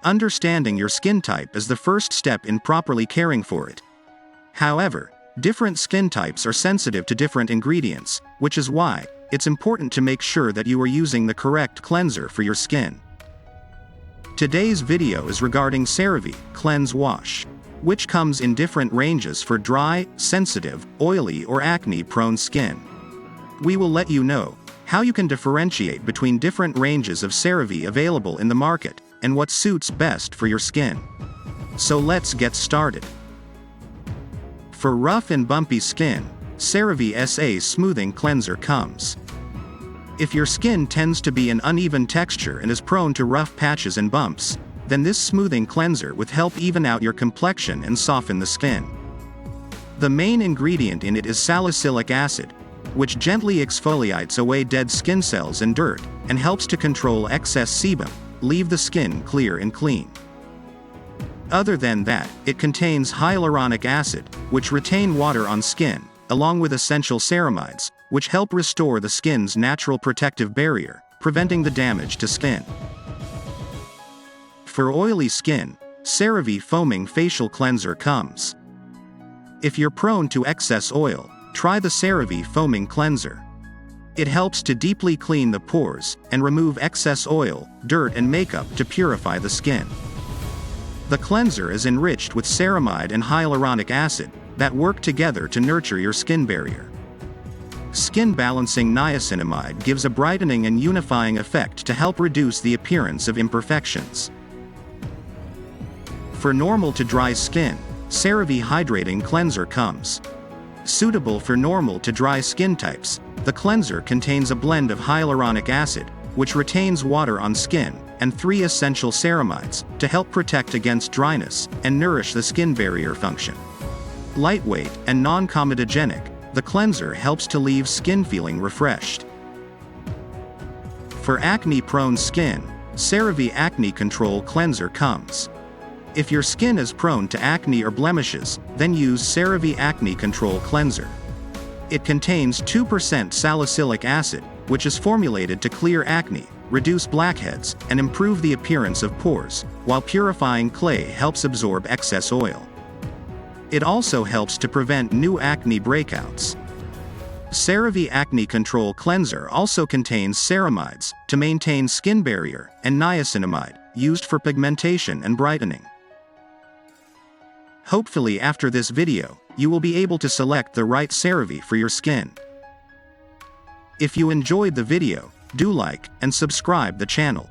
Understanding your skin type is the first step in properly caring for it. However, different skin types are sensitive to different ingredients, which is why it's important to make sure that you are using the correct cleanser for your skin. Today's video is regarding Cerave Cleanse Wash, which comes in different ranges for dry, sensitive, oily or acne-prone skin. We will let you know how you can differentiate between different ranges of Cerave available in the market, and what suits best for your skin. So let's get started. For rough and bumpy skin, Cerave SA Smoothing Cleanser comes. If your skin tends to be an uneven texture and is prone to rough patches and bumps, then this smoothing cleanser will help even out your complexion and soften the skin. The main ingredient in it is salicylic acid, which gently exfoliates away dead skin cells and dirt, and helps to control excess sebum, leave the skin clear and clean. Other than that, it contains hyaluronic acid, which retain water on skin, along with essential ceramides, which help restore the skin's natural protective barrier, preventing the damage to skin. For oily skin, Cerave Foaming Facial Cleanser comes. If you're prone to excess oil, try the Cerave Foaming Cleanser. It helps to deeply clean the pores and remove excess oil, dirt and makeup to purify the skin. The cleanser is enriched with ceramide and hyaluronic acid that work together to nurture your skin barrier. Skin balancing niacinamide gives a brightening and unifying effect to help reduce the appearance of imperfections. For normal to dry skin, Cerave Hydrating Cleanser comes. Suitable for normal to dry skin types, the cleanser contains a blend of hyaluronic acid, which retains water on skin, and 3 essential ceramides to help protect against dryness and nourish the skin barrier function. Lightweight and non-comedogenic, the cleanser helps to leave skin feeling refreshed. For acne-prone skin, Cerave Acnecontrol Cleanser comes. If your skin is prone to acne or blemishes, then use Cerave Acnecontrol Cleanser. It contains 2% salicylic acid, which is formulated to clear acne, reduce blackheads, and improve the appearance of pores, while purifying clay helps absorb excess oil. It also helps to prevent new acne breakouts. Cerave Acnecontrol Cleanser also contains ceramides to maintain skin barrier and niacinamide, used for pigmentation and brightening. Hopefully after this video, you will be able to select the right Cerave for your skin. If you enjoyed the video, do like and subscribe the channel.